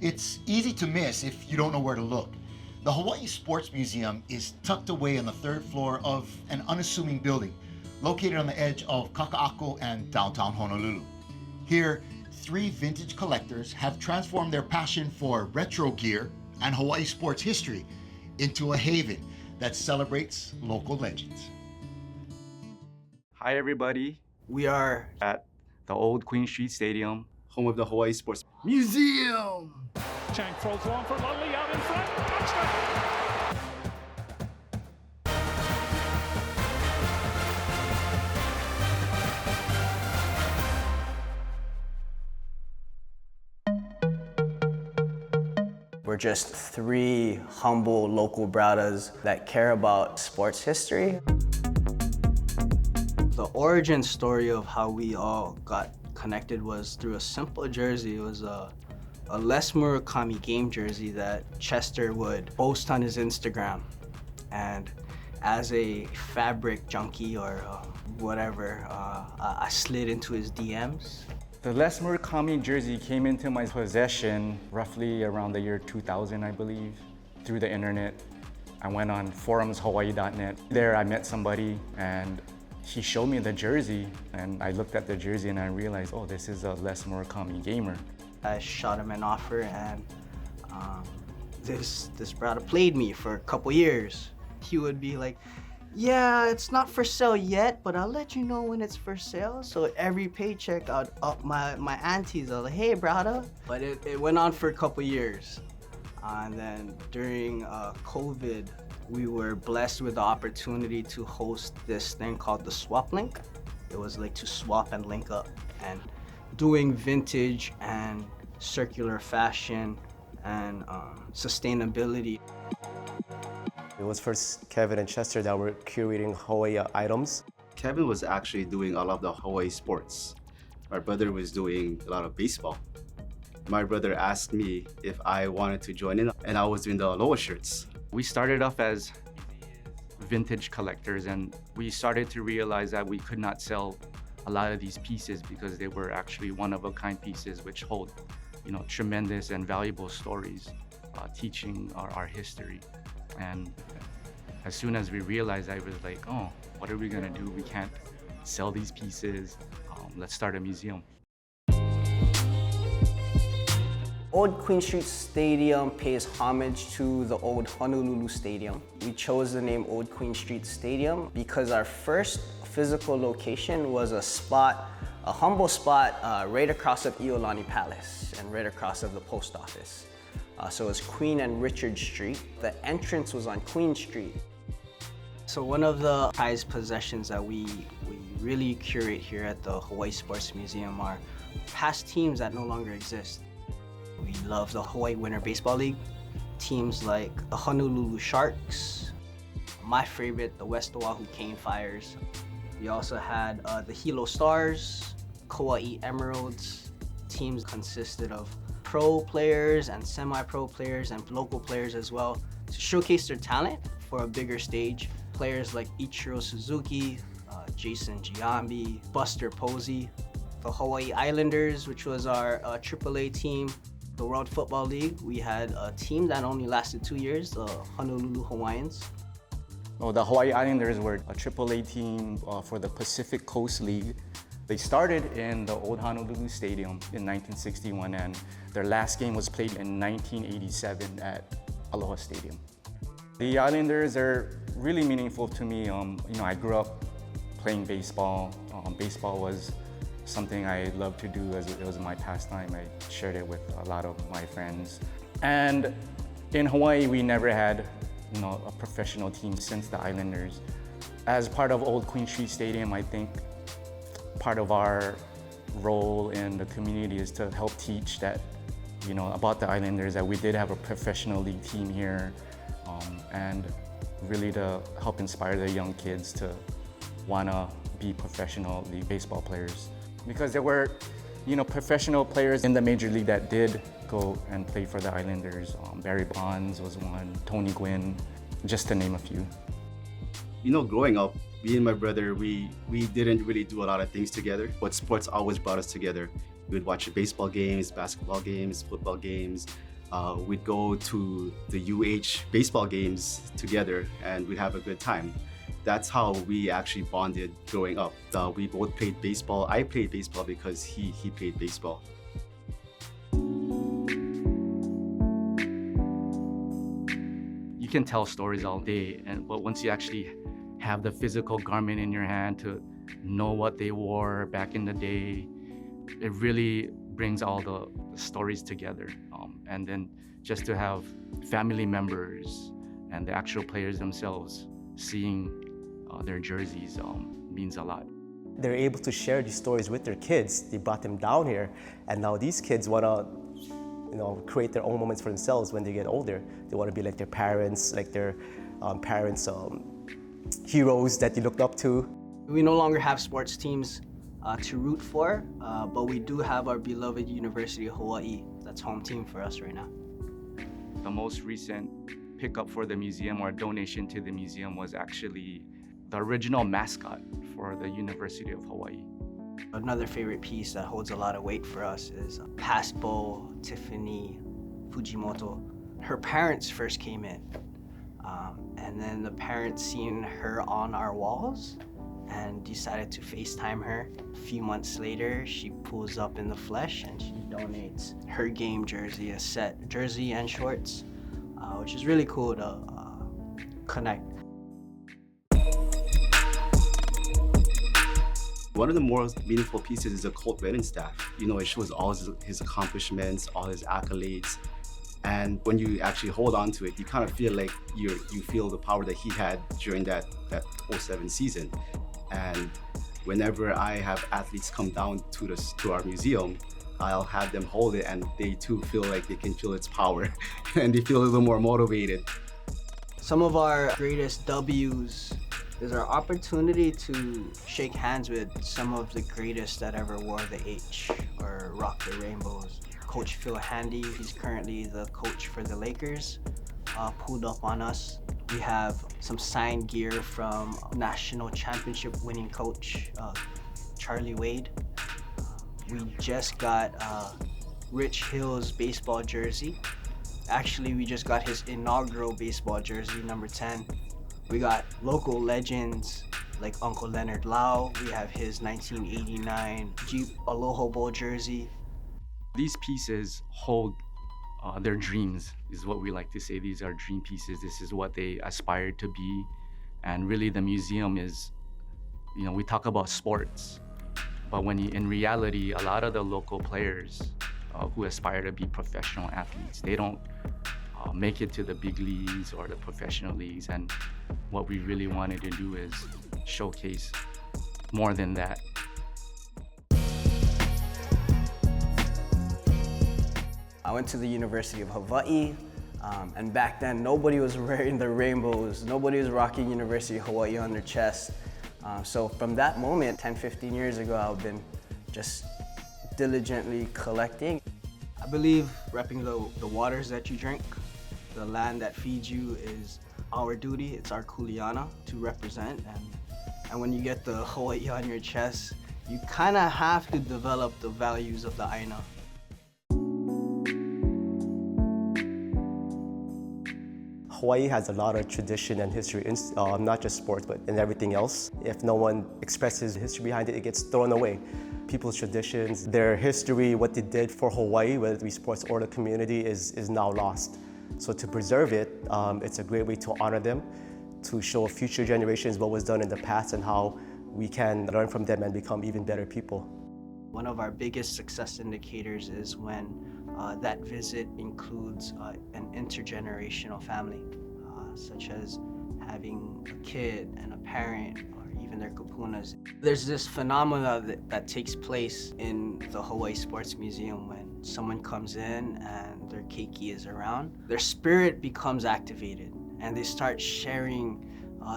It's easy to miss if you don't know where to look. The Hawaii Sports Museum is tucked away on the third floor of an unassuming building located on the edge of Kaka'ako and downtown Honolulu. Here, three vintage collectors have transformed their passion for retro gear and Hawaii sports history into a haven that celebrates local legends. Hi everybody, We are at the old Queen Street Stadium, home of the Hawaii Sports Museum. Chang throws one for Lunley out in front. Touchdown! We're just three humble local bradas that care about sports history. The origin story of how we all got connected was through a simple jersey. It was a Les Murakami game jersey that Chester would post on his Instagram. And as a fabric junkie or whatever, I slid into his DMs. the Les Murakami jersey came into my possession roughly around the year 2000, I believe, through the internet. I went on forumshawaii.net. There I met somebody and he showed me the jersey and I looked at the jersey and I realized, oh, this is a Les Murakami gamer. I shot him an offer and this brother played me for a couple years. He would be like, yeah, it's not for sale yet, but I'll let you know when it's for sale. So every paycheck, I'd up my antes. I was like, hey, brother. But it went on for a couple years. And then during COVID, we were blessed with the opportunity to host this thing called the Swap Link. It was like to swap and link up. And doing vintage and circular fashion and sustainability. It was first Kevin and Chester that were curating Hawaii items. Kevin was actually doing a lot of the Hawaii sports. My brother was doing a lot of baseball. My brother asked me if I wanted to join in, and I was doing the Aloha shirts. We started off as vintage collectors and we started to realize that we could not sell a lot of these pieces because they were actually one-of-a-kind pieces which hold, tremendous and valuable stories teaching our history. And as soon as we realized, I was like, oh, what are we gonna do? We can't sell these pieces. Let's start a museum. Old Queen Street Stadium pays homage to the old Honolulu Stadium. We chose the name Old Queen Street Stadium because our first physical location was a humble spot right across of Iolani Palace and right across of the post office. So it was Queen and Richard Street. The entrance was on Queen Street. So one of the prized possessions that we really curate here at the Hawaii Sports Museum are past teams that no longer exist. We love the Hawaii Winter Baseball League, teams like the Honolulu Sharks, my favorite, the West Oahu Cane Fires. We also had the Hilo Stars, Kauai Emeralds. Teams consisted of pro players and semi-pro players and local players as well to showcase their talent for a bigger stage. Players like Ichiro Suzuki, Jason Giambi, Buster Posey, the Hawaii Islanders, which was our AAA team. The World Football League, we had a team that only lasted 2 years, the Honolulu Hawaiians. Oh, the Hawaii Islanders were a AAA team for the Pacific Coast League. They started in the old Honolulu Stadium in 1961 and their last game was played in 1987 at Aloha Stadium. The Islanders are really meaningful to me. I grew up playing baseball. Baseball was something I loved to do as it was my pastime. I shared it with a lot of my friends. And in Hawaii, we never had a professional team since the Islanders. As part of Old Queen Street Stadium, I think part of our role in the community is to help teach that, about the Islanders, that we did have a professional league team here, and really to help inspire the young kids to wanna be professional league baseball players. Because there were, professional players in the major league that did go and play for the Islanders. Barry Bonds was one, Tony Gwynn, just to name a few. Growing up, me and my brother, we didn't really do a lot of things together, but sports always brought us together. We would watch baseball games, basketball games, football games, We'd go to the UH baseball games together and we'd have a good time. That's how we actually bonded growing up. We both played baseball. I played baseball because he played baseball. You can tell stories all day, but once you actually have the physical garment in your hand to know what they wore back in the day, it really brings all the stories together. And then just to have family members and the actual players themselves seeing their jerseys means a lot. They're able to share these stories with their kids. They brought them down here, and now these kids want to, create their own moments for themselves when they get older. They want to be like their parents, like their parents' heroes that they looked up to. We no longer have sports teams to root for, but we do have our beloved University of Hawaii. That's home team for us right now. The most recent pickup for the museum or donation to the museum was actually the original mascot for the University of Hawaii. Another favorite piece that holds a lot of weight for us is past beau Tiffany Fujimoto. Her parents first came in, and then the parents seen her on our walls and decided to FaceTime her. A few months later, she pulls up in the flesh and she donates her game jersey, a set jersey and shorts, which is really cool to connect. One of the more meaningful pieces is the Colt Brennan staff. It shows all his accomplishments, all his accolades. And when you actually hold on to it, you kind of feel like you feel the power that he had during that 07 season. And whenever I have athletes come down to our museum, I'll have them hold it and they too feel like they can feel its power and they feel a little more motivated. Some of our greatest W's is our opportunity to shake hands with some of the greatest that ever wore the H or rock the rainbows. Coach Phil Handy, he's currently the coach for the Lakers, pulled up on us. We have some signed gear from national championship winning coach, Charlie Wade. We just got Rich Hill's baseball jersey. Actually, we just got his inaugural baseball jersey, number 10. We got local legends like Uncle Leonard Lau. We have his 1989 Jeep Aloha Bowl jersey. These pieces hold their dreams, is what we like to say. These are dream pieces. This is what they aspired to be. And really the museum is, we talk about sports, but in reality, a lot of the local players who aspire to be professional athletes, they don't make it to the big leagues or the professional leagues. And what we really wanted to do is showcase more than that. I went to the University of Hawaii, and back then nobody was wearing the rainbows. Nobody was rocking University of Hawaii on their chest. So from that moment, 10, 15 years ago, I've been just diligently collecting. I believe repping the waters that you drink, the land that feeds you is our duty. It's our kuleana to represent. And when you get the Hawaii on your chest, you kind of have to develop the values of the Aina. Hawaii has a lot of tradition and history, not just sports, but in everything else. If no one expresses the history behind it, it gets thrown away. People's traditions, their history, what they did for Hawaii, whether it be sports or the community, is now lost. So to preserve it, it's a great way to honor them, to show future generations what was done in the past and how we can learn from them and become even better people. One of our biggest success indicators is when that visit includes an intergenerational family, such as having a kid and a parent, or even their kapunas. There's this phenomena that takes place in the Hawaii Sports Museum when someone comes in and their keiki is around. Their spirit becomes activated and they start sharing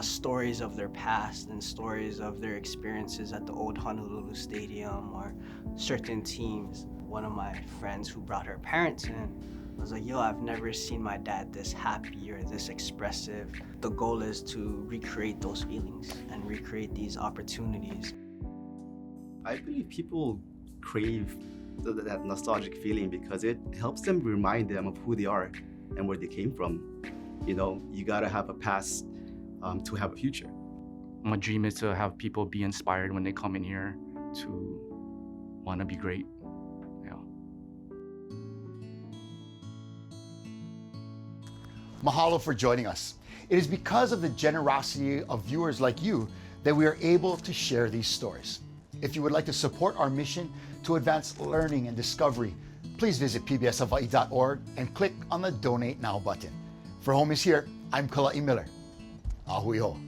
stories of their past and stories of their experiences at the old Honolulu Stadium or certain teams. One of my friends who brought her parents in was like, yo, I've never seen my dad this happy or this expressive. The goal is to recreate those feelings and recreate these opportunities. I believe people crave that nostalgic feeling because it helps them remind them of who they are and where they came from. You know, you gotta have a past to have a future. My dream is to have people be inspired when they come in here to want to be great. Yeah. Mahalo for joining us. It is because of the generosity of viewers like you that we are able to share these stories. If you would like to support our mission to advance learning and discovery, please visit pbshawaii.org and click on the Donate Now button. For Home is Here, I'm Kala'i Miller. Ahui ho.